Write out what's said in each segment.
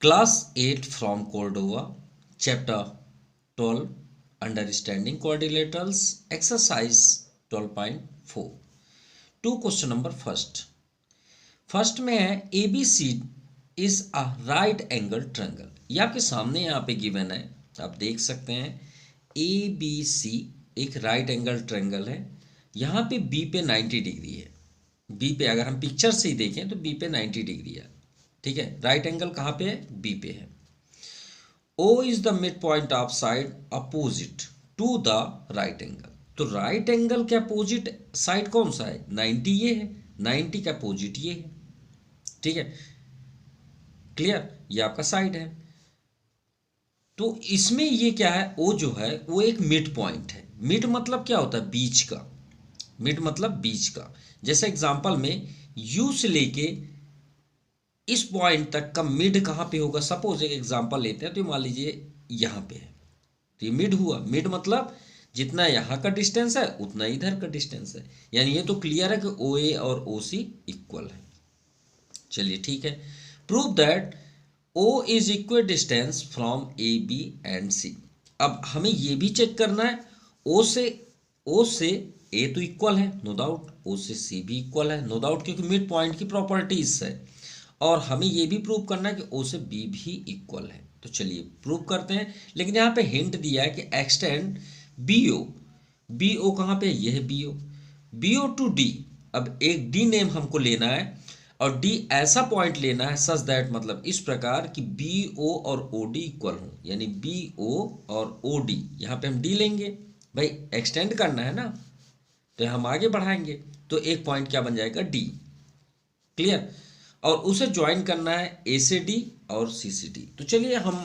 Class 8 from Cordova, chapter 12, understanding coordinators, exercise 12.4। To question number first में है A B C is a right angle triangle. ये आपके सामने यहाँ पे गिवन है, आप देख सकते हैं ए बी सी एक राइट एंगल ट्रायंगल है। यहाँ पे बी पे 90 डिग्री है। बी पे अगर हम पिक्चर से ही देखें तो बी पे 90 डिग्री है। ठीक है, राइट एंगल कहाँ पे है? बी पे है। O is the mid point of side opposite to the right angle. तो राइट एंगल के अपोजिट साइड कौन सा है? 90 ये है, 90 का अपोजिट ये है। ठीक है, क्लियर, ये आपका साइड है। तो इसमें ये क्या है, ओ जो है वो एक मिड पॉइंट है। मिड मतलब क्या होता है? बीच का। मिड मतलब बीच का। जैसे एग्जांपल में यू से लेके इस पॉइंट तक का मिड कहाँ पे होगा? सपोज एक एग्जांपल लेते हैं, तो मान लीजिए यहाँ पे है, तो ये मिड हुआ। मिड मतलब जितना यहाँ का डिस्टेंस है उतना इधर का डिस्टेंस है। यानी ये तो क्लियर है कि ओ ए और ओ सी इक्वल है। चलिए ठीक है, prove that O is equal distance from A B and C. अब हमें ये भी चेक करना है, ओ से ए तो इक्वल है नो डाउट, ओ से सी भी इक्वल है नो डाउट, क्योंकि मिड पॉइंट की प्रॉपर्टीज है। और हमें ये भी प्रूव करना है कि ओ से बी भी इक्वल है। तो चलिए प्रूव करते हैं। लेकिन यहाँ पे हिंट दिया है कि extend B O. B O कहाँ पे? ये है B O. B O to D. अब एक डी नेम हमको लेना है और डी ऐसा पॉइंट लेना है सच दैट, मतलब इस प्रकार कि बी ओ और ओ डी इक्वल हो। यानी बी ओ और ओ डी, यहाँ पे हम डी लेंगे भाई, एक्सटेंड करना है ना, तो हम आगे बढ़ाएंगे। तो एक पॉइंट क्या बन जाएगा? डी। क्लियर। और उसे ज्वाइन करना है ए से डी और सी से डी। तो चलिए हम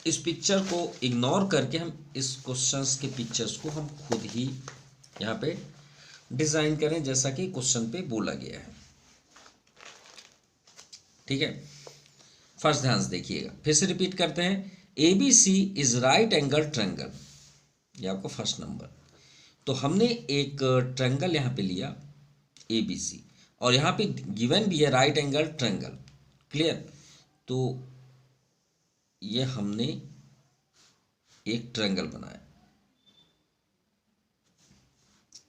इस पिक्चर को इग्नोर करके हम इस क्वेश्चंस के पिक्चर्स को हम खुद ही यहाँ पे डिजाइन करें जैसा कि क्वेश्चन पे बोला गया है। ठीक है, फर्स्ट ध्यान से देखिएगा, फिर से रिपीट करते हैं। A B C is right angle triangle, ये आपको फर्स्ट नंबर। तो हमने एक ट्रायंगल यहाँ पे लिया ए बी सी, और यहाँ पे गिवन भी है राइट एंगल ट्रायंगल। क्लियर। तो ये हमने एक ट्रायंगल बनाया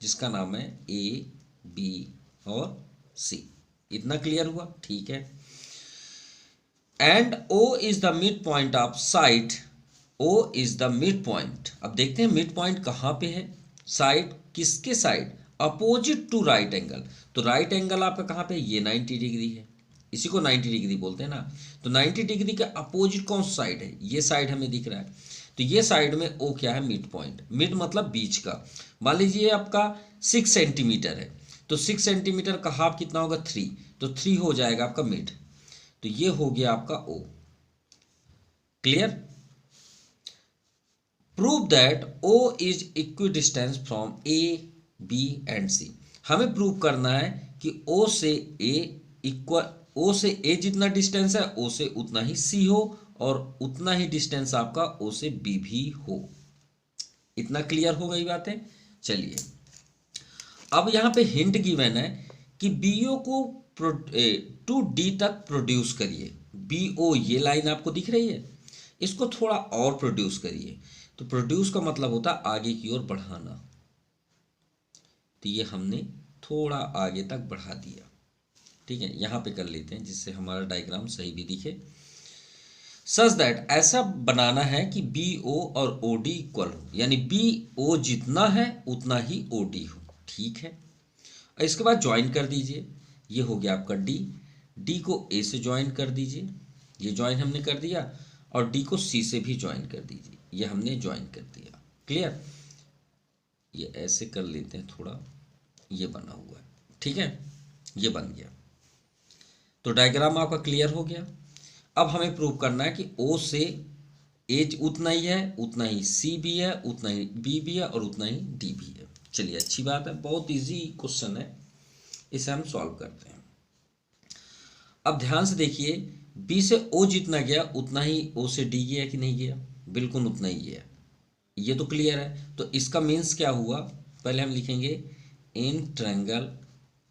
जिसका नाम है ए बी और सी। इतना क्लियर हुआ? ठीक है। And O is the mid point of side, O is the mid point. अब देखते हैं मिड पॉइंट कहाँ पे है। साइड किसके side? Opposite to right angle. तो राइट एंगल आपका कहाँ पे? ये 90 डिग्री है, इसी को 90 डिग्री बोलते हैं ना। तो 90 डिग्री के अपोजिट कौन सा साइड है? ये साइड हमें दिख रहा है। तो ये साइड में ओ क्या है? Mid point. मिड मतलब बीच का। मान लीजिए आपका 6 सेंटीमीटर है, तो 6 सेंटीमीटर का हाफ कितना होगा? 3। तो 3 हो जाएगा आपका मिड। तो ये हो गया आपका O. Clear. Prove that O is equidistance from A B and C. हमें प्रूव करना है कि ओ से ए इक्वल, ओ से ए जितना डिस्टेंस है ओ से उतना ही सी हो, और उतना ही डिस्टेंस आपका ओ से बी भी हो। इतना क्लियर हो गई बातें? चलिए अब यहाँ पे हिंट गिवन है कि बीओ को टू डी तक प्रोड्यूस करिए। बीओ ये लाइन आपको दिख रही है, इसको थोड़ा और प्रोड्यूस करिए। तो प्रोड्यूस का मतलब होता है आगे की ओर बढ़ाना। तो ये हमने थोड़ा आगे तक बढ़ा दिया। ठीक है, यहाँ पे कर लेते हैं जिससे हमारा डायग्राम सही भी दिखे। सच दैट, ऐसा बनाना है कि बी ओ और ओ डी इक्वल हो, यानी बी ओ जितना है उतना ही ओ डी हो। ठीक है, और इसके बाद ज्वाइन कर दीजिए। ये हो गया आपका डी। डी को ए से ज्वाइन कर दीजिए, ये ज्वाइन हमने कर दिया। और डी को सी से भी ज्वाइन कर दीजिए, ये हमने ज्वाइन कर दिया। क्लियर। ये ऐसे कर लेते हैं थोड़ा, ये बना हुआ है। ठीक है, ये बन गया। तो डायग्राम आपका क्लियर हो गया। अब हमें प्रूव करना है कि ओ से एज उतना ही है, उतना ही सी भी है, उतना ही बी भी है और उतना ही डी भी है। चलिए अच्छी बात है, बहुत इजी क्वेश्चन है, इसे हम सॉल्व करते हैं। अब ध्यान से देखिए, बी से ओ जितना गया उतना ही ओ से डी गया कि नहीं गया? बिल्कुल उतना ही गया। ये तो क्लियर है। तो इसका मीन्स क्या हुआ? पहले हम लिखेंगे in triangle,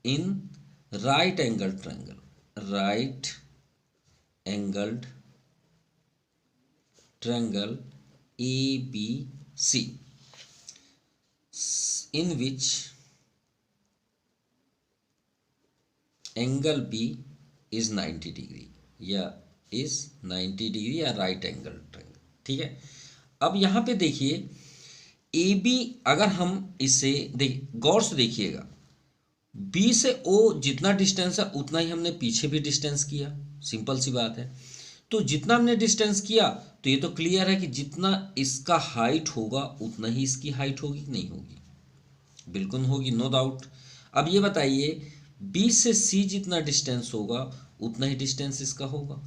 in right angle triangle, right angled triangle ABC in which angle B is 90 degree या is 90 डिग्री या राइट एंगल ट्रायंगल। ठीक है, अब यहाँ पे देखिए ए बी, अगर हम इसे गौर से देखिएगा, बी से ओ जितना डिस्टेंस है उतना ही हमने पीछे भी डिस्टेंस किया, सिंपल सी बात है। तो जितना हमने डिस्टेंस किया तो ये तो क्लियर है कि जितना इसका हाइट होगा उतना ही इसकी हाइट होगी कि नहीं होगी, बिल्कुल होगी, नो डाउट। अब ये बताइए बी से सी जितना डिस्टेंस होगा उतना ही डिस्टेंस इसका होगा।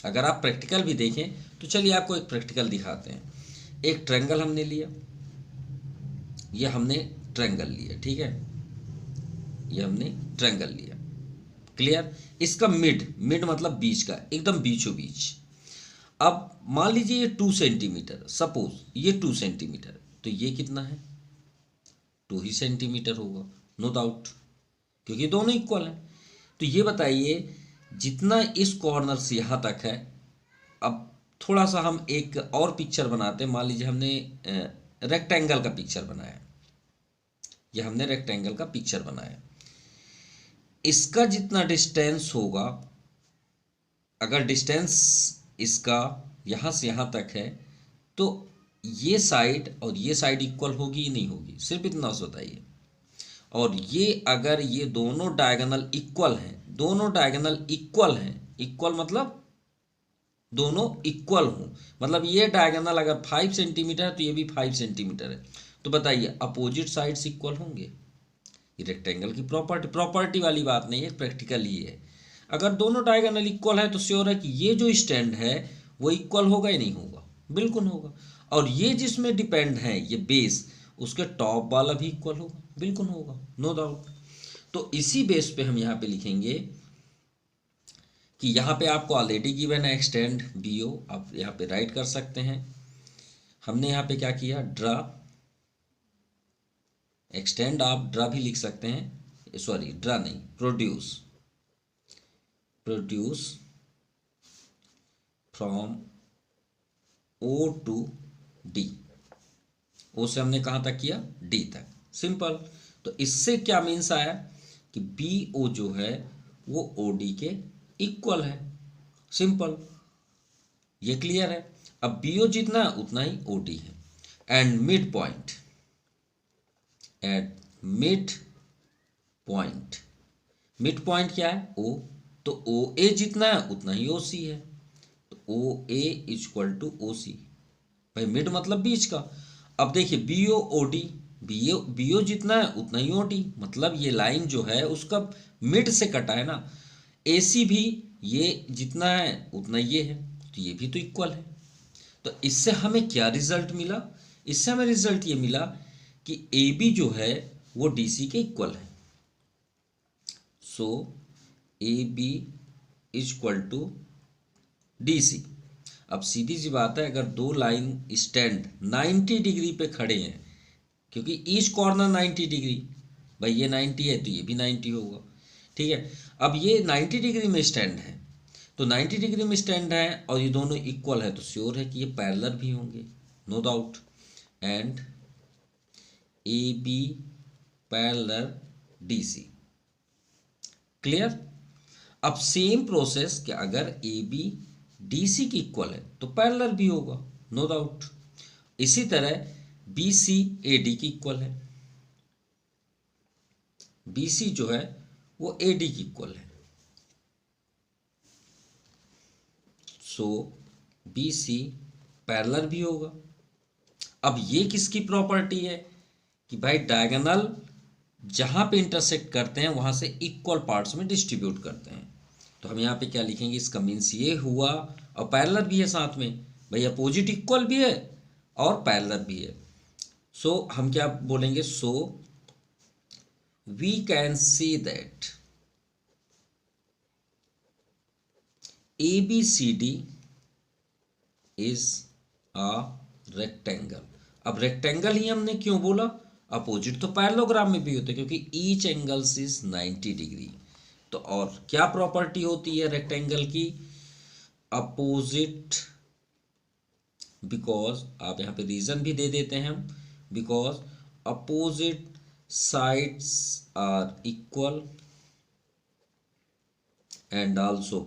अगर आप प्रैक्टिकल भी देखें तो चलिए आपको एक प्रैक्टिकल दिखाते हैं। एक ट्रायंगल हमने लिया, ये हमने ट्रायंगल लिया, ठीक है, ये हमने ट्रायंगल लिया, क्लियर। इसका मिड मतलब बीच का, एकदम बीचों बीच। अब मान लीजिए ये 2 सेंटीमीटर, सपोज ये 2 सेंटीमीटर, तो ये कितना है, 2 ही सेंटीमीटर होगा, नो डाउट, क्योंकि दोनों इक्वल हैं। तो ये बताइए जितना इस कॉर्नर से यहाँ तक है, अब थोड़ा सा हम एक और पिक्चर बनाते हैं। मान लीजिए हमने रेक्टेंगल का पिक्चर बनाया, यह हमने रेक्टेंगल का पिक्चर बनाया, इसका जितना डिस्टेंस होगा, अगर डिस्टेंस इसका यहाँ से यहाँ तक है तो ये साइड और ये साइड इक्वल होगी ही नहीं होगी, सिर्फ इतना सा बताइए। और ये अगर ये दोनों डायगोनल इक्वल हैं, दोनों डायगोनल इक्वल हैं, इक्वल मतलब दोनों इक्वल हों, मतलब ये डायगोनल अगर 5 सेंटीमीटर है तो ये भी 5 सेंटीमीटर है, तो बताइए अपोजिट साइड्स इक्वल होंगे। ये रेक्टेंगल की प्रॉपर्टी वाली बात नहीं है, प्रैक्टिकल ही है। अगर दोनों डायगोनल इक्वल है तो श्योर है कि ये जो स्टैंड है वो इक्वल होगा ही नहीं होगा, बिल्कुल होगा। और ये जिसमें डिपेंड है ये बेस, उसके टॉप वाला भी इक्वल होगा, बिल्कुल होगा, नो डाउट। तो इसी बेस पे हम यहाँ पे लिखेंगे कि यहाँ पे आपको ऑलरेडी गिवन है एक्सटेंड बी ओ, आप यहाँ पे राइट कर सकते हैं। हमने यहाँ पे क्या किया, ड्रा, एक्सटेंड आप ड्रा भी लिख सकते हैं, सॉरी ड्रा नहीं, produce from O to D, O से हमने कहाँ तक किया, डी तक, सिंपल। तो इससे क्या मीन्स आया कि बी ओ जो है वो ओ डी के इक्वल है, सिंपल, ये क्लियर है। अब बी ओ जितना है उतना ही ओ डी है। And mid point, at mid point, mid point क्या है, ओ, तो ओ ए जितना है उतना ही ओ सी है, तो ओ ए इक्वल टू ओ सी, भाई मिड मतलब बीच का। अब देखिए B O O D, B O जितना है उतना ही ओ डी, मतलब ये लाइन जो है उसका मिड से कटा है ना। ए सी भी ये जितना है उतना ये है, तो ये भी तो इक्वल है। तो इससे हमें क्या रिजल्ट मिला, इससे हमें रिजल्ट ये मिला कि ए बी जो है वो डी सी के इक्वल है। So A B equal to D C. अब सीधी सी बात है, अगर दो लाइन स्टैंड 90 डिग्री पे खड़े हैं, क्योंकि ईच कॉर्नर 90 डिग्री, भाई ये 90 है तो ये भी 90 होगा, ठीक है। अब ये 90 डिग्री में स्टैंड है, तो 90 डिग्री में स्टैंड है और ये दोनों इक्वल है, तो श्योर है कि ये पैरेलल भी होंगे, no doubt. And A B parallel D C, clear. अब सेम प्रोसेस कि अगर ए बी डी सी की इक्वल है तो पैरेलल भी होगा, नो डाउट। इसी तरह बी सी ए डी की इक्वल है, बी सी जो है वो ए डी की इक्वल है, सो बी सी पैरेलल भी होगा। अब ये किसकी प्रॉपर्टी है कि भाई डायगोनल जहां पे इंटरसेक्ट करते हैं वहां से इक्वल पार्ट्स में डिस्ट्रीब्यूट करते हैं। तो हम यहाँ पे क्या लिखेंगे, इसका मीन्स ये हुआ, और पैरेलल भी है साथ में, भाई अपोजिट इक्वल भी है और पैरेलल भी है। सो हम क्या बोलेंगे, so we can see that A B C D is a rectangle. अब रेक्टेंगल ही हमने क्यों बोला, अपोजिट तो पैरेललोग्राम में भी होते हैं, क्योंकि ईच एंगल्स इज 90 डिग्री। तो और क्या प्रॉपर्टी होती है रेक्टेंगल की, अपोजिट बिकॉज, आप यहाँ पे रीज़न भी दे देते हैं हम, because opposite sides are equal and also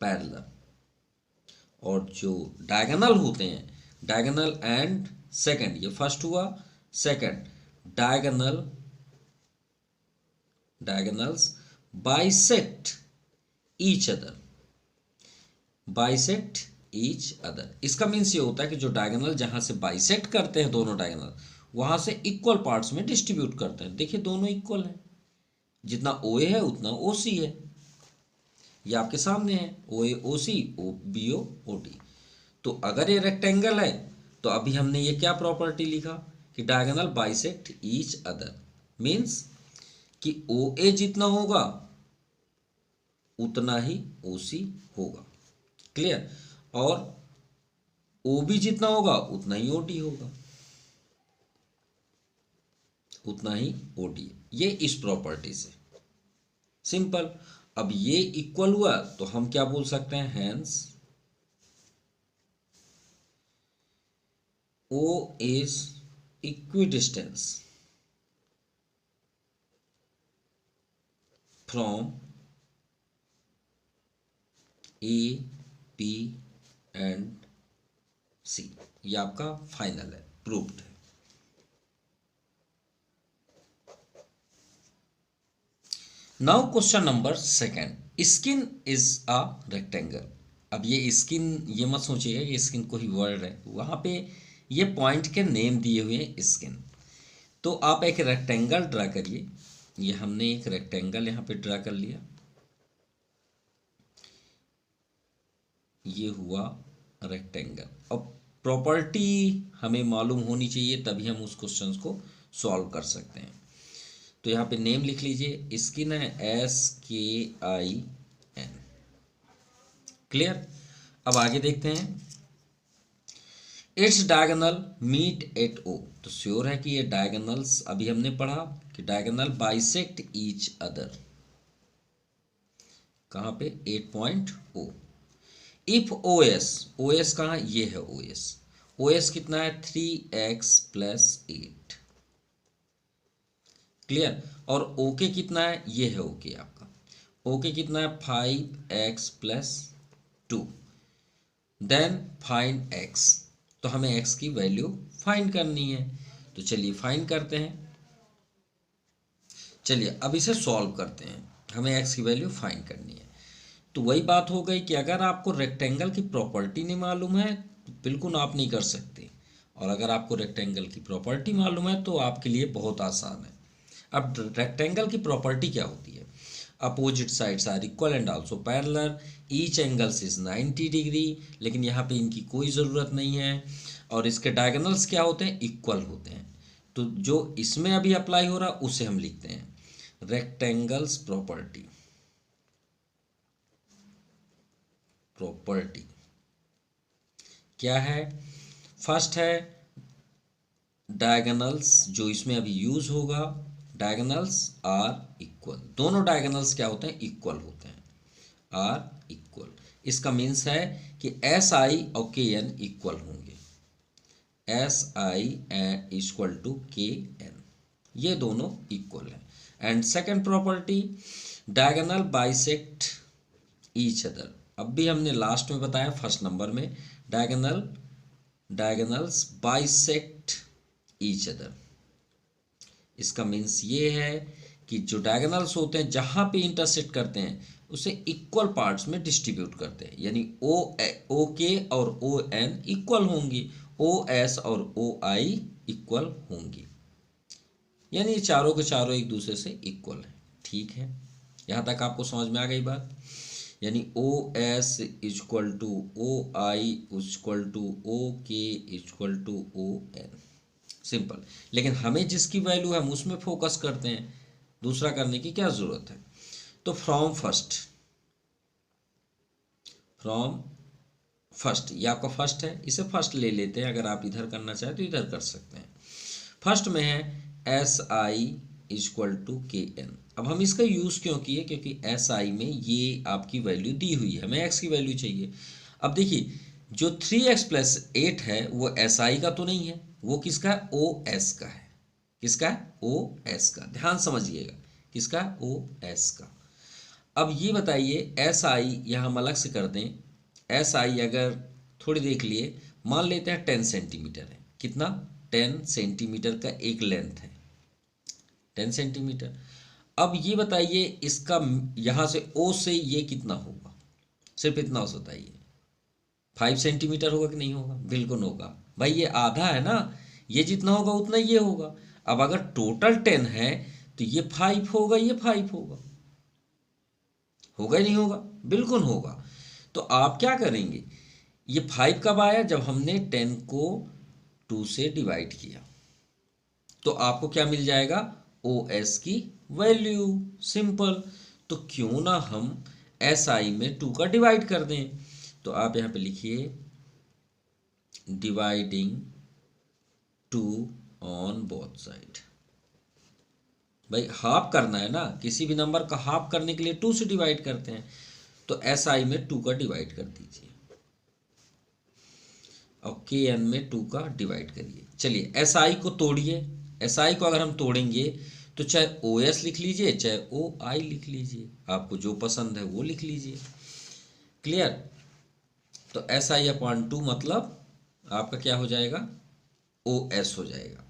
parallel, और जो डायगोनल होते हैं, डायगोनल एंड सेकंड, ये फर्स्ट हुआ, second diagonals bisect each other, इसका मीन्स ये होता है कि जो डायगोनल जहां से बाइसेक्ट करते हैं दोनों डायगोनल, वहां से इक्वल पार्ट्स में डिस्ट्रीब्यूट करते हैं। देखिए दोनों इक्वल हैं, जितना ओ ए है उतना ओ सी है, ये आपके सामने है, ओ ए ओ सी, ओ बी ओ ओ टी। तो अगर ये रेक्टेंगल है तो अभी हमने ये क्या प्रॉपर्टी लिखा कि diagonal bisect each other, means कि ओ ए जितना होगा उतना ही ओ सी होगा, क्लियर, और ओ बी जितना होगा उतना ही ओ डी होगा, उतना ही ओ डी। ये इस प्रॉपर्टी से सिंपल। अब ये इक्वल हुआ तो हम क्या बोल सकते हैं, hence O is equidistance from A B and C. ये आपका फाइनल है, प्रूव्ड है। Now question number second, skin is a rectangle. अब ये स्किन, ये मत सोचिएगा कि स्किन कोई वर्ड है, वहां पे ये पॉइंट के नेम दिए हुए हैं स्किन। तो आप एक रेक्टेंगल ड्रा करिए, ये हमने एक रेक्टेंगल यहाँ पे ड्रा कर लिया, ये हुआ रेक्टेंगल। अब प्रॉपर्टी हमें मालूम होनी चाहिए तभी हम उस क्वेश्चन को सॉल्व कर सकते हैं। तो यहाँ पे नेम लिख लीजिए, स्किन है SKIN, क्लियर। अब आगे देखते हैं, it's diagonal meet at O। तो श्योर है कि ये डायगोनल्स, अभी हमने पढ़ा कि डायगोनल बाइसेक्ट ईच अदर, कहाँ पे, 8 पॉइंट O। इफ OS कहाँ, ये है OS कितना है, 3x + 8, क्लियर। और ओके कितना है, ये है ओके आपका, ओके कितना है, 5x + 2। देन फाइंड x, तो हमें x की वैल्यू फाइंड करनी है। तो चलिए फाइंड करते हैं, चलिए अब इसे सॉल्व करते हैं, हमें x की वैल्यू फाइंड करनी है। तो वही बात हो गई कि अगर आपको रेक्टेंगल की प्रॉपर्टी नहीं मालूम है तो बिल्कुल आप नहीं कर सकते, और अगर आपको रेक्टेंगल की प्रॉपर्टी मालूम है तो आपके लिए बहुत आसान है। अब रेक्टेंगल की प्रॉपर्टी क्या होती है, opposite sides are equal and also parallel, each angles is 90 degree, लेकिन यहाँ पे इनकी कोई ज़रूरत नहीं है, और इसके डायगोनल्स क्या होते हैं, इक्वल होते हैं। तो जो इसमें अभी अप्लाई हो रहा उसे हम लिखते हैं रेक्टेंगल्स प्रॉपर्टी, क्या है, फर्स्ट है डायगोनल्स, जो इसमें अभी यूज होगा, डायगोनल्स आर इक्वल, दोनों डायगोनल्स क्या होते हैं, इक्वल होते हैं, आर इक्वल। इसका मीन्स है कि SI और KN इक्वल होंगे, SI इक्वल टू KN, ये दोनों इक्वल है। And second property, diagonal bisect each other. अब भी हमने लास्ट में बताया फर्स्ट नंबर में, डायगोनल्स बाइसेक्ट ईच अदर। इसका मीन्स ये है कि जो डायगोनल्स होते हैं जहाँ पे इंटरसेक्ट करते हैं उसे इक्वल पार्ट्स में डिस्ट्रीब्यूट करते हैं, यानी OK और ON इक्वल होंगी, OS और OI इक्वल होंगी, यानी चारों के चारों एक दूसरे से इक्वल है। ठीक है, यहाँ तक आपको समझ में आ गई बात, यानी OS equal to OI equal to OK equal to ON, simple. लेकिन हमें जिसकी वैल्यू है हम उसमें फोकस करते हैं, दूसरा करने की क्या जरूरत है। तो फ्रॉम फर्स्ट, ये आपका फर्स्ट है, इसे फर्स्ट ले लेते हैं, अगर आप इधर करना चाहें तो इधर कर सकते हैं। फर्स्ट में है SI इक्वल टू KN। अब हम इसका यूज़ क्यों किए, क्योंकि SI में ये आपकी वैल्यू दी हुई है, हमें x की वैल्यू चाहिए। अब देखिए जो 3x प्लस 8 है वो SI का तो नहीं है, वो किसका है, OS का है। किसका है, OS का। ध्यान समझिएगा, किसका, OS का। अब ये बताइए SI यहाँ हम अलग से कर दें। SI अगर थोड़ी देख लिए, मान लेते हैं 10 सेंटीमीटर है। कितना, 10 सेंटीमीटर का एक लेंथ है, 10 सेंटीमीटर। अब ये बताइए इसका यहाँ से O से ये कितना होगा, सिर्फ इतना उस बताइए, 5 सेंटीमीटर होगा कि नहीं होगा, बिल्कुल होगा भाई, ये आधा है ना, ये जितना होगा उतना ये होगा। अब अगर टोटल 10 है तो ये 5 होगा, ये 5 होगा, होगा ही नहीं होगा, बिल्कुल होगा। तो आप क्या करेंगे, ये 5 कब आया, जब हमने 10 को 2 से डिवाइड किया, तो आपको क्या मिल जाएगा, OS की वैल्यू, सिंपल। तो क्यों ना हम SI में 2 का डिवाइड कर दें। तो आप यहाँ पे लिखिए डिवाइडिंग 2 ऑन बोथ साइड। भाई हाफ करना है ना, किसी भी नंबर का हाफ करने के लिए 2 से डिवाइड करते हैं, तो SI में 2 का डिवाइड कर दीजिए और KN में 2 का डिवाइड करिए। चलिए SI को तोड़िए, SI को अगर हम तोड़ेंगे तो चाहे OS लिख लीजिए चाहे OI लिख लीजिए, आपको जो पसंद है वो लिख लीजिए। क्लियर। तो SI अपॉन 2 मतलब आपका क्या हो जाएगा, OS हो जाएगा।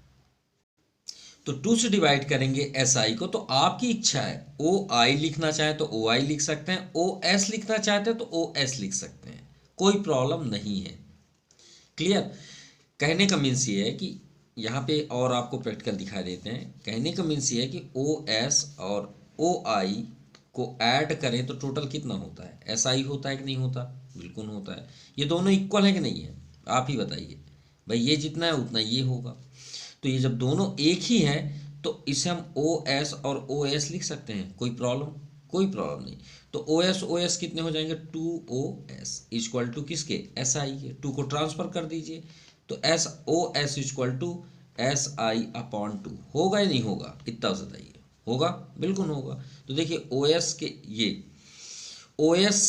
तो 2 से डिवाइड करेंगे SI को, तो आपकी इच्छा है, OI लिखना चाहे तो OI लिख सकते हैं, OS लिखना चाहते हैं तो OS लिख सकते हैं, कोई प्रॉब्लम नहीं है। क्लियर। कहने का मीन्स ये है कि यहाँ पे और आपको प्रैक्टिकल दिखा देते हैं। कहने का मीन्स ये है कि OS और OI को ऐड करें तो टोटल कितना होता है, SI होता है कि नहीं होता, बिल्कुल होता है। ये दोनों इक्वल है कि नहीं है, आप ही बताइए भाई, ये जितना है उतना ये होगा। तो ये जब दोनों एक ही हैं तो इसे हम OS और OS लिख सकते हैं, कोई प्रॉब्लम, कोई प्रॉब्लम नहीं। तो OS कितने हो जाएंगे, 2OS इक्वल टू किसके, SI के। 2 को ट्रांसफर कर दीजिए तो OS equal to SI upon 2 होगा या नहीं होगा, इतना बताइए, होगा, बिल्कुल होगा। तो देखिए OS के ये OS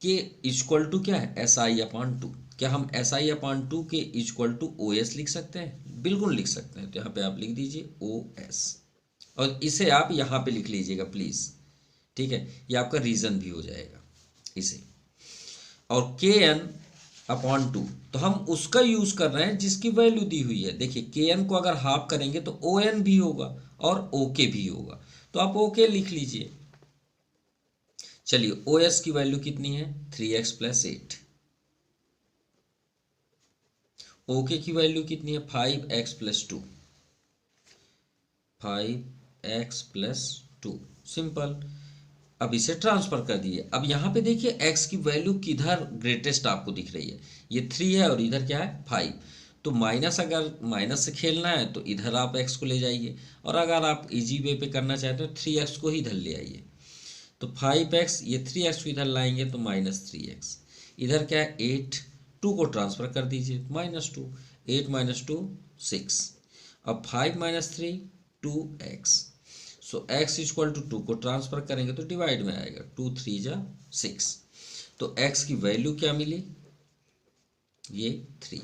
के इक्वल टू क्या है, SI अपॉन 2। क्या हम SI अपॉन 2 के इक्वल टू OS लिख सकते हैं, बिल्कुल लिख सकते हैं। तो यहाँ पे आप लिख दीजिए OS और इसे आप यहाँ पे लिख लीजिएगा प्लीज़, ठीक है, ये आपका रीज़न भी हो जाएगा इसे। और KN अपॉन 2 तो हम उसका यूज़ कर रहे हैं जिसकी वैल्यू दी हुई है। देखिए KN को अगर हाफ करेंगे तो ON भी होगा और OK भी होगा, तो आप OK लिख लीजिए। चलिए OS की वैल्यू कितनी है, 3x प्लस 8। OK की वैल्यू कितनी है, 5x plus 2, 5x plus 2, simple. अब इसे ट्रांसफर कर दिए। अब यहाँ पे देखिए x की वैल्यू किधर ग्रेटेस्ट आपको दिख रही है, ये 3 है और इधर क्या है 5। तो माइनस, अगर माइनस से खेलना है तो इधर आप x को ले जाइए, और अगर आप इजी वे पे करना चाहते हो 3x को ही इधर ले आइए। तो 5x, ये 3x को इधर लाएंगे तो -3x, इधर क्या है 8, 2 को ट्रांसफर कर दीजिए -2, 8 - 2 6। अब 5 - 3 2x, so x equal to 2 को ट्रांसफर करेंगे तो डिवाइड में आएगा, 2 3 जा 6। तो x की वैल्यू क्या मिली, ये 3।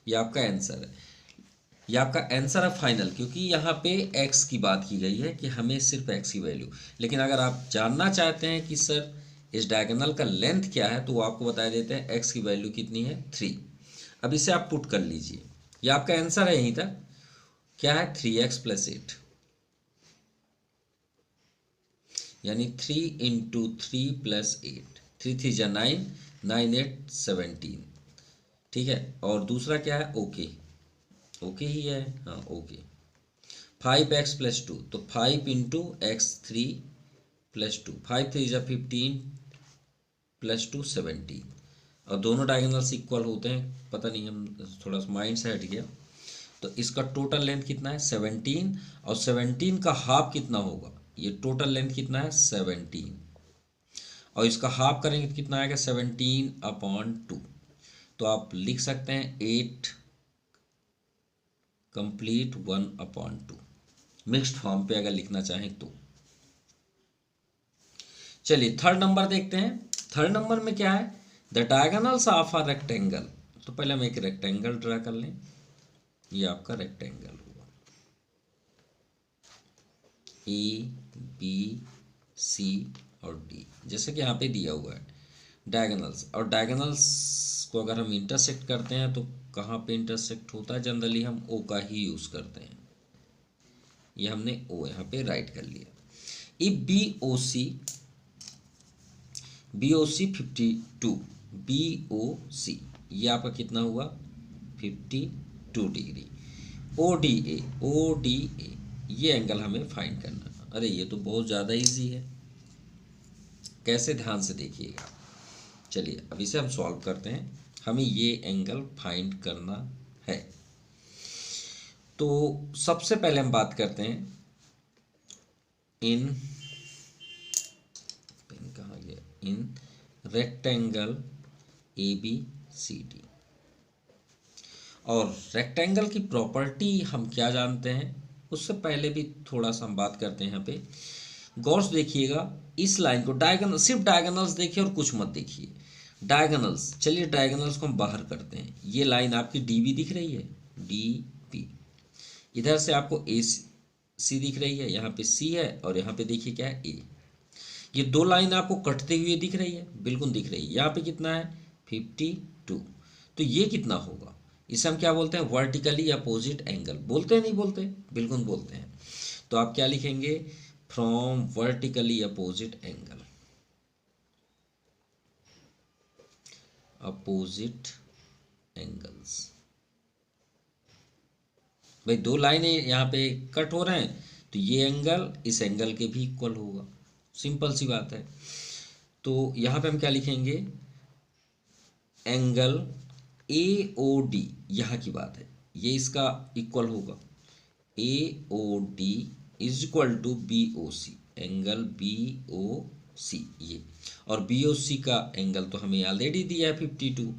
ये आपका आंसर है, ये आपका आंसर है फाइनल, क्योंकि यहाँ पे x की बात की गई है कि हमें सिर्फ x की वैल्यू। लेकिन अगर आप जानना चाहते हैं कि सर इस डायगोनल का लेंथ क्या है, तो वो आपको बता देते हैं x की वैल्यू कितनी है, 3। अब इसे आप पुट कर लीजिए, ये आपका आंसर है यहीं तक, क्या है 3x प्लस 8, यानी 3 इंटू 3 प्लस 8, 3 3 जा 9, 9 8 17, ठीक है। और दूसरा क्या है, ओके ही है, हाँ ओके। 5x प्लस 2, तो 5 इंटू x 3 प्लस 2, 5 3 जा 15 प्लस 2 17, और दोनों डायगोनल्स इक्वल होते हैं, पता नहीं हम थोड़ा सा माइंड से हट गया। तो इसका टोटल लेंथ कितना है 17, और 17 का हाफ कितना होगा, ये टोटल लेंथ कितना है 17, और इसका हाफ करेंगे तो कितना आएगा 17 अपॉन 2। तो आप लिख सकते हैं 8 कंप्लीट 1 अपॉन 2, मिक्स्ड फॉर्म पे अगर लिखना चाहें तो। चलिए थर्ड नंबर देखते हैं। थर्ड नंबर में क्या है, the diagonals of a rectangle, तो पहले हम एक रेक्टेंगल ड्रा कर लें। ये आपका रेक्टेंगल हुआ, ए बी सी और डी, जैसे कि यहाँ पे दिया हुआ है डायगोनल्स। और डायगोनल्स को अगर हम इंटरसेक्ट करते हैं तो कहाँ पे इंटरसेक्ट होता है, जनरली हम ओ का ही यूज़ करते हैं। ये हमने ओ यहाँ पे राइट कर लिया। If B O C 52, B O C ये आपका कितना हुआ 52 डिग्री। ओ डी ए ये एंगल हमें फाइंड करना। अरे ये तो बहुत ज़्यादा इजी है, कैसे, ध्यान से देखिएगा। चलिए अब इसे हम सॉल्व करते हैं। हमें ये एंगल फाइंड करना है। तो सबसे पहले हम बात करते हैं in rectangle A B C D. और रेक्टेंगल की प्रॉपर्टी हम क्या जानते हैं, उससे पहले भी थोड़ा सा हम बात करते हैं। यहाँ पे गौर से देखिएगा, इस लाइन को डायगोनल, सिर्फ डायगोनल्स देखिए और कुछ मत देखिए। डायगोनल्स, चलिए डायगोनल्स को हम बाहर करते हैं। ये लाइन आपकी डी बी दिख रही है, डी बी। इधर से आपको ए सी दिख रही है, यहाँ पे सी है और यहाँ पे देखिए क्या है ए। ये दो लाइन आपको कटते हुए दिख रही है, बिल्कुल दिख रही है। यहाँ पे कितना है 52, तो ये कितना होगा, इसे हम क्या बोलते हैं वर्टिकली अपोजिट एंगल। बोलते हैं नहीं बोलते, बिल्कुल बोलते हैं। तो आप क्या लिखेंगे, from vertically opposite angle, opposite angles. भाई दो लाइनें यहाँ पे कट हो रहे हैं तो ये एंगल इस एंगल के भी इक्वल होगा, सिंपल सी बात है। तो यहाँ पे हम क्या लिखेंगे, एंगल ए ओ डी, यहाँ की बात है, ये इसका इक्वल होगा A O D is equal to B O C, angle B O C ये। और बी ओ सी का एंगल तो हमें ऑलरेडी दिया है 52,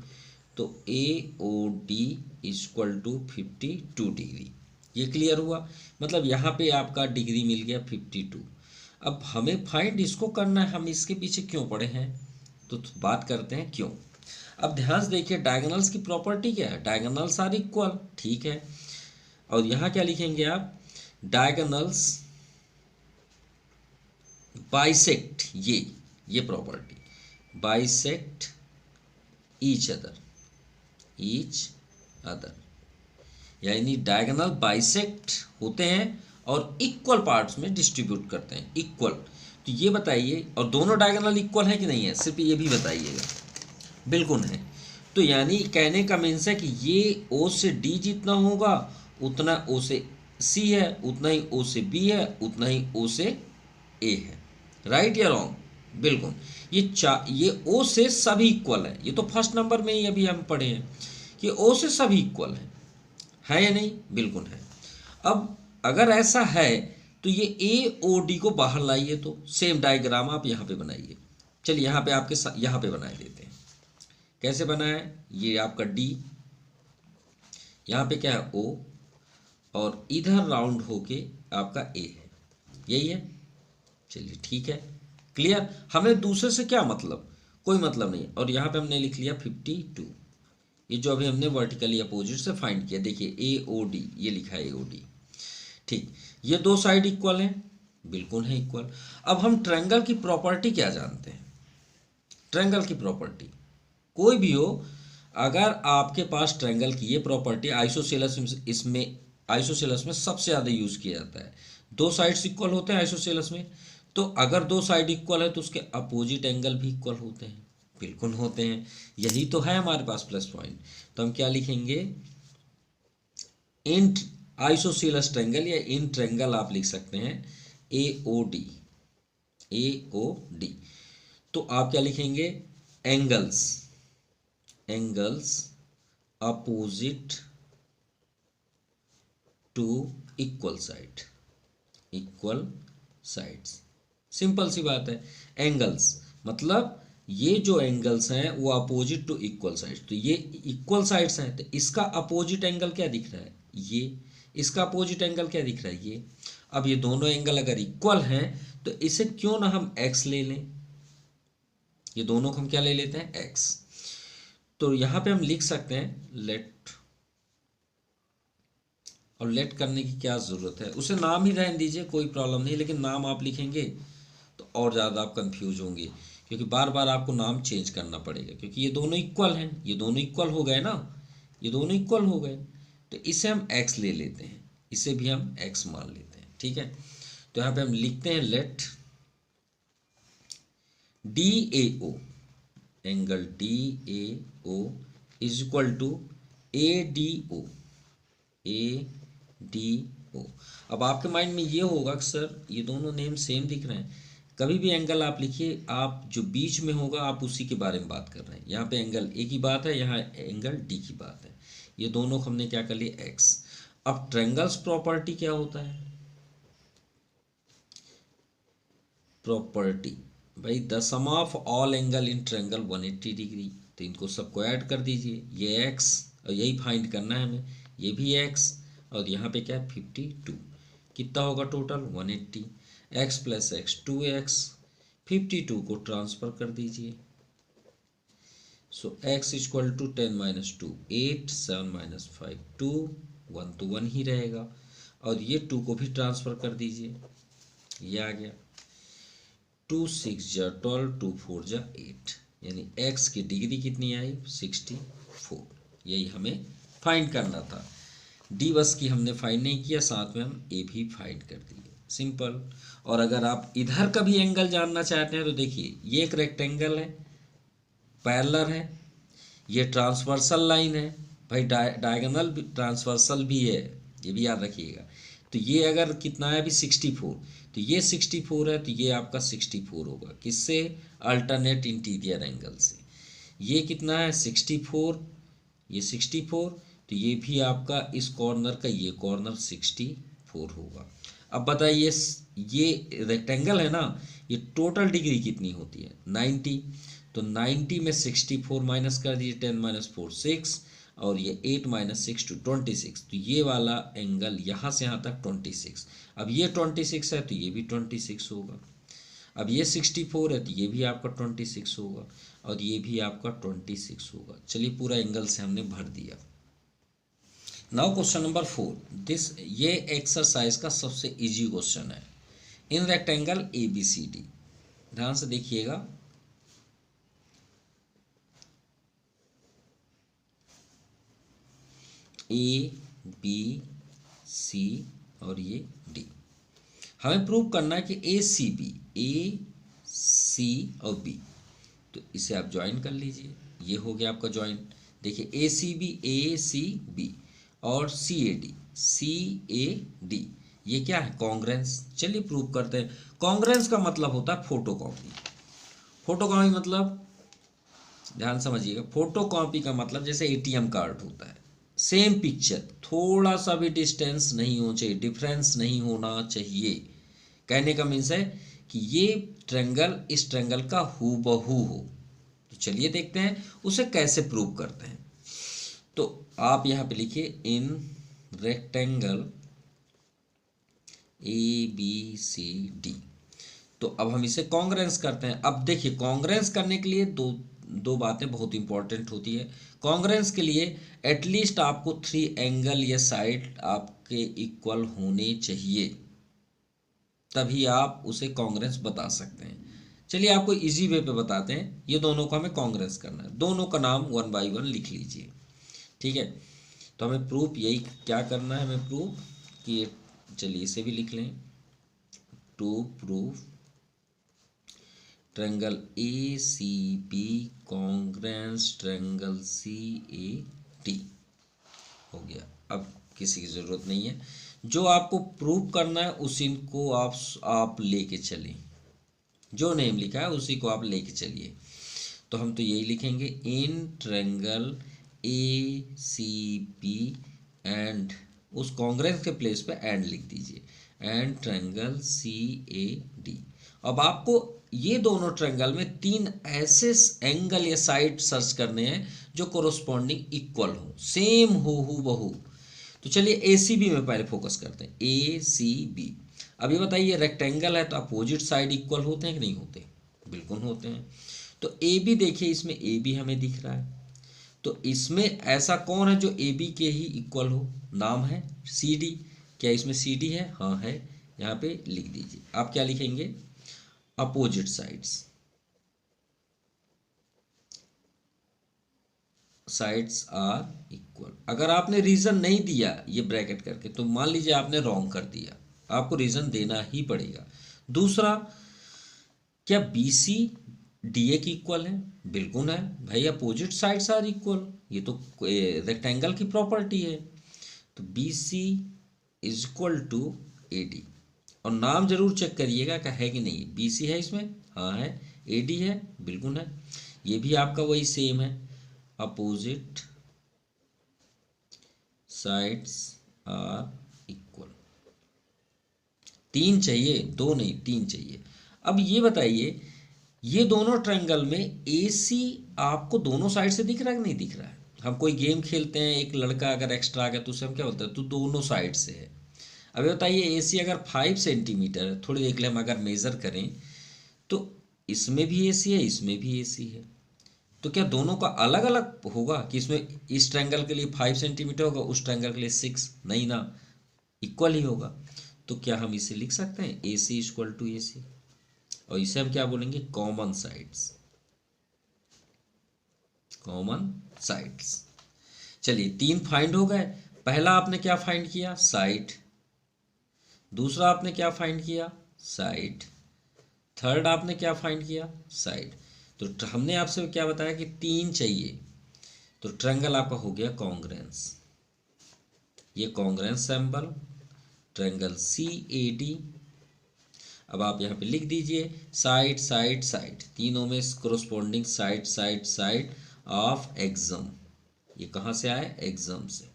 तो A O D is equal to 52 degree. ये क्लियर हुआ, मतलब यहाँ पे आपका डिग्री मिल गया 52। अब हमें फाइंड इसको करना है, हम इसके पीछे क्यों पड़े हैं, तो बात करते हैं क्यों। अब ध्यान से देखिए, डायगोनल्स की प्रॉपर्टी क्या है, डायगोनल्स आर इक्वल, ठीक है। और यहाँ क्या लिखेंगे आप, डायगोनल्स बाइसेक्ट, ये प्रॉपर्टी बाइसेक्ट ईच अदर, यानी डायगोनल बाइसेक्ट होते हैं और इक्वल पार्ट्स में डिस्ट्रीब्यूट करते हैं, इक्वल। तो ये बताइए, और दोनों डायगोनल इक्वल है कि नहीं है, सिर्फ ये भी बताइएगा। बिल्कुल है। तो यानी कहने का मीन्स है कि ये ओ से डी जितना होगा उतना ओ से सी है, उतना ही ओ से बी है, उतना ही ओ से ए है। राइट या रॉन्ग, बिल्कुल। ये ओ से सभी इक्वल है, ये तो फर्स्ट नंबर में ही अभी हम पढ़े हैं कि ओ से सभी इक्वल है या नहीं, बिल्कुल है। अब अगर ऐसा है तो ये ए ओ डी को बाहर लाइए, तो सेम डायग्राम आप यहाँ पे बनाइए। चलिए यहाँ पे आपके यहाँ पे बना देते हैं। कैसे बनाए, ये आपका डी, यहाँ पे क्या है ओ, और इधर राउंड होके आपका ए है, यही है। चलिए ठीक है, क्लियर। हमें दूसरे से क्या मतलब, कोई मतलब नहीं। और यहाँ पे हमने लिख लिया 52, ये जो अभी हमने वर्टिकली अपोजिट से फाइंड किया। देखिए ए ओ डी, ये लिखा है ए ओ डी, ठीक। ये दो साइड इक्वल हैं, बिल्कुल है इक्वल। अब हम ट्रायंगल की प्रॉपर्टी क्या जानते हैं, ट्रायंगल की प्रॉपर्टी कोई भी हो, अगर आपके पास ट्रायंगल की ये प्रॉपर्टी, आइसोसेलेस, इसमें आइसोसेलेस में सबसे ज़्यादा यूज़ किया जाता है। दो साइड्स इक्वल होते हैं आइसोसेलेस में, तो अगर दो साइड इक्वल है तो उसके अपोजिट एंगल भी इक्वल होते हैं, बिल्कुल होते हैं। यही तो है हमारे पास प्लस पॉइंट। तो हम क्या लिखेंगे, इन आइसोसेलेस ट्रायंगल या इन ट्रायंगल आप लिख सकते हैं ए ओ डी, ए ओ डी। तो आप क्या लिखेंगे, angles opposite to equal sides. Simple सी बात है। एंगल्स मतलब ये जो एंगल्स हैं वो अपोजिट टू इक्वल साइड्स, तो ये इक्वल साइड्स हैं, तो इसका अपोजिट एंगल क्या दिख रहा है, ये। इसका अपोजिट एंगल क्या दिख रहा है, ये। अब ये दोनों एंगल अगर इक्वल हैं तो इसे क्यों ना हम एक्स ले लें, ये दोनों को हम क्या ले लेते हैं, एक्स। तो यहाँ पे हम लिख सकते हैं लेट, और लेट करने की क्या ज़रूरत है, उसे नाम ही रहने दीजिए, कोई प्रॉब्लम नहीं, लेकिन नाम आप लिखेंगे तो और ज़्यादा आप कंफ्यूज होंगे, क्योंकि बार बार आपको नाम चेंज करना पड़ेगा, क्योंकि ये दोनों इक्वल हैं, ये दोनों इक्वल हो गए ना, ये दोनों इक्वल हो गए। तो इसे हम x ले लेते हैं, इसे भी हम x मान लेते हैं, ठीक है। तो यहाँ पे हम लिखते हैं let DAO, angle DAO is equal to ADO, ADO। अब आपके माइंड में ये होगा कि सर ये दोनों नेम सेम दिख रहे हैं। कभी भी एंगल आप लिखिए, आप जो बीच में होगा आप उसी के बारे में बात कर रहे हैं। यहाँ पे एंगल ए की बात है, यहाँ एंगल डी की बात है। ये दोनों हमने क्या कर लिया, एक्स। अब ट्रायंगल्स प्रॉपर्टी क्या होता है, प्रॉपर्टी भाई the sum of all angle in triangle 180 degree. तो इनको सबको ऐड कर दीजिए, ये एक्स, और यही फाइंड करना है हमें, ये भी एक्स, और यहाँ पे क्या है 52, कितना होगा total 180, x plus x 2x, 52 को ट्रांसफर कर दीजिए। So x equal to 10 minus 2 8, 7 minus 5 2, 1 तो 1 ही रहेगा, और ये 2 को भी ट्रांसफर कर दीजिए, ये आ गया 2 6 जा 12, 2 4 जा 8, यानी x की डिग्री कितनी आई 64। यही हमें फाइंड करना था। डी बस की हमने फाइंड नहीं किया, साथ में हम ए भी फाइंड कर दिए, सिंपल। और अगर आप इधर का भी एंगल जानना चाहते हैं तो देखिए, ये एक रेक्टेंगल है, पैरेलल है, ये ट्रांसवर्सल लाइन है भाई, डायगोनल ट्रांसवर्सल भी है, ये भी याद रखिएगा। तो ये अगर कितना है अभी 64, तो ये 64 है, तो ये आपका 64 होगा, किससे, अल्टरनेट इंटीरियर एंगल से। ये कितना है 64, ये 64, तो ये भी आपका इस कॉर्नर का ये कॉर्नर 64 होगा। अब बताइए, ये रेक्टेंगल है ना, ये टोटल डिग्री कितनी होती है 90, तो 90 में 64 माइनस कर दीजिए, 10 माइनस 4 6, और ये 8 माइनस 6 टू 26, तो ये वाला एंगल यहाँ से यहाँ तक 26। अब ये 26 है तो ये भी 26 होगा, अब ये 64 है तो ये भी आपका 26 होगा, और ये भी आपका 26 होगा। चलिए पूरा एंगल से हमने भर दिया। नाउ क्वेश्चन नंबर 4, दिस, ये एक्सरसाइज का सबसे इजी क्वेश्चन है। इन रेक्टेंगल ABCD, ध्यान से देखिएगा, ABC और ये D, हमें प्रूव करना है कि AC और B, तो इसे आप ज्वाइन कर लीजिए, ये हो गया आपका ज्वाइन। देखिए ACB और CAD, ये क्या है, कॉन्ग्रेंस। चलिए प्रूव करते हैं। कॉन्ग्रेंस का मतलब होता है फोटोकॉपी। फोटोकॉपी मतलब, ध्यान समझिएगा, फोटोकॉपी का मतलब जैसे ATM कार्ड होता है, सेम पिक्चर, थोड़ा सा भी डिस्टेंस नहीं होना चाहिए, डिफरेंस नहीं होना चाहिए। कहने का मीन्स है कि ये ट्रायंगल इस ट्रायंगल का हूबहू हो। तो चलिए देखते हैं उसे कैसे प्रूव करते हैं। तो आप यहाँ पे लिखिए, इन रेक्टेंगल ABCD। तो अब हम इसे कॉन्ग्रेंस करते हैं। अब देखिए, कॉन्ग्रेंस करने के लिए दो बातें बहुत इंपॉर्टेंट होती है। कॉन्ग्रेंस के लिए एटलीस्ट आपको 3 एंगल या साइड आपके इक्वल होने चाहिए, तभी आप उसे कॉन्ग्रेंस बता सकते हैं। चलिए आपको इजी वे पे बताते हैं। ये दोनों को हमें कॉन्ग्रेंस करना है, दोनों का नाम 1 बाई 1 लिख लीजिए, ठीक है। तो हमें प्रूफ यही क्या करना है, हमें प्रूफ कि ये, चलिए इसे भी लिख लें, to proof triangle ACB congruence triangle CAD, हो गया। अब किसी की ज़रूरत नहीं है, जो आपको प्रूव करना है उसी को आप लेके चलें, जो नेम लिखा है उसी को आप लेके चलिए। तो हम तो यही लिखेंगे, इन ट्रायंगल ACB एंड, उस कॉन्ग्रेंस के प्लेस पे एंड लिख दीजिए, एंड ट्रायंगल CAD। अब आपको ये दोनों ट्रायंगल में 3 ऐसे एंगल या साइड सर्च करने हैं जो कोरोस्पॉन्डिंग इक्वल हो, सेम हो हूबहू। तो चलिए ACB में पहले फोकस करते हैं, ACB। अब ये बताइए, रेक्टेंगल है तो अपोजिट साइड इक्वल होते हैं कि नहीं होते, बिल्कुल होते हैं। तो AB देखिए, इसमें AB हमें दिख रहा है, तो इसमें ऐसा कौन है जो ए बी के ही इक्वल हो? नाम है सी डी। क्या इसमें सी डी है? हाँ है। यहाँ पे लिख दीजिए। आप क्या लिखेंगे? Opposite sides, sides are equal. अगर आपने रीजन नहीं दिया ये ब्रैकेट करके, तो मान लीजिए आपने रॉन्ग कर दिया, आपको रीजन देना ही पड़ेगा। दूसरा, क्या बी सी डी ए की इक्वल है? बिल्कुल है भाई, अपोजिट साइड्स आर इक्वल, ये तो रेक्टेंगल की प्रॉपर्टी है। तो B C is equal to A D. और नाम जरूर चेक करिएगा कि है कि नहीं। बी सी है इसमें? हाँ है। ए डी है? बिल्कुल है। ये भी आपका वही सेम है, अपोजिट साइड्स आर इक्वल। 3 चाहिए, 2 नहीं 3 चाहिए। अब ये बताइए, ये दोनों ट्रायंगल में ए सी आपको दोनों साइड से दिख रहा है कि नहीं दिख रहा है? हम कोई गेम खेलते हैं, एक लड़का अगर एक्स्ट्रा आ गया तो उसे हम क्या बोलते हैं? तो दोनों साइड से है। अब ये बताइए, ए सी अगर 5 सेंटीमीटर है, थोड़ी देख ले, हम अगर मेज़र करें तो इसमें भी ए सी है, इसमें भी ए सी है। तो क्या दोनों का अलग अलग होगा कि इसमें इस ट्रायंगल के लिए 5 सेंटीमीटर होगा, उस ट्रायंगल के लिए 6? नहीं ना, इक्वल ही होगा। तो क्या हम इसे लिख सकते हैं ए सी इक्वल टू ए सी? और इसे हम क्या बोलेंगे? Common sides, common sides. चलिए 3 फाइंड हो गए। पहला आपने क्या फाइंड किया? साइड। दूसरा आपने क्या फाइंड किया? साइड। थर्ड आपने क्या फाइंड किया? साइड। तो हमने आपसे क्या बताया कि 3 चाहिए। तो ट्रायंगल आपका हो गया कॉन्ग्रेंस। ये congruence symbol, triangle C A D. अब आप यहाँ पे लिख दीजिए साइड साइड साइड, तीनों में corresponding side side side of axiom. ये कहाँ से आए? एक्सम से।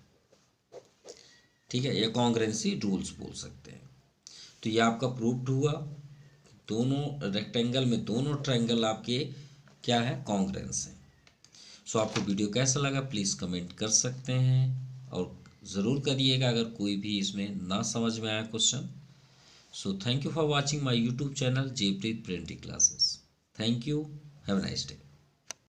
ठीक है, ये कॉन्ग्रेंसी रूल्स बोल सकते हैं। तो ये आपका प्रूव्ड हुआ, दोनों रेक्टेंगल में दोनों ट्रायंगल आपके क्या है? कॉन्ग्रेंस है। सो आपको वीडियो कैसा लगा प्लीज़ कमेंट कर सकते हैं, और ज़रूर करिएगा अगर कोई भी इसमें ना समझ में आया question. So thank you for watching my YouTube channel Jaypreet printing classes. Thank you, have a nice day.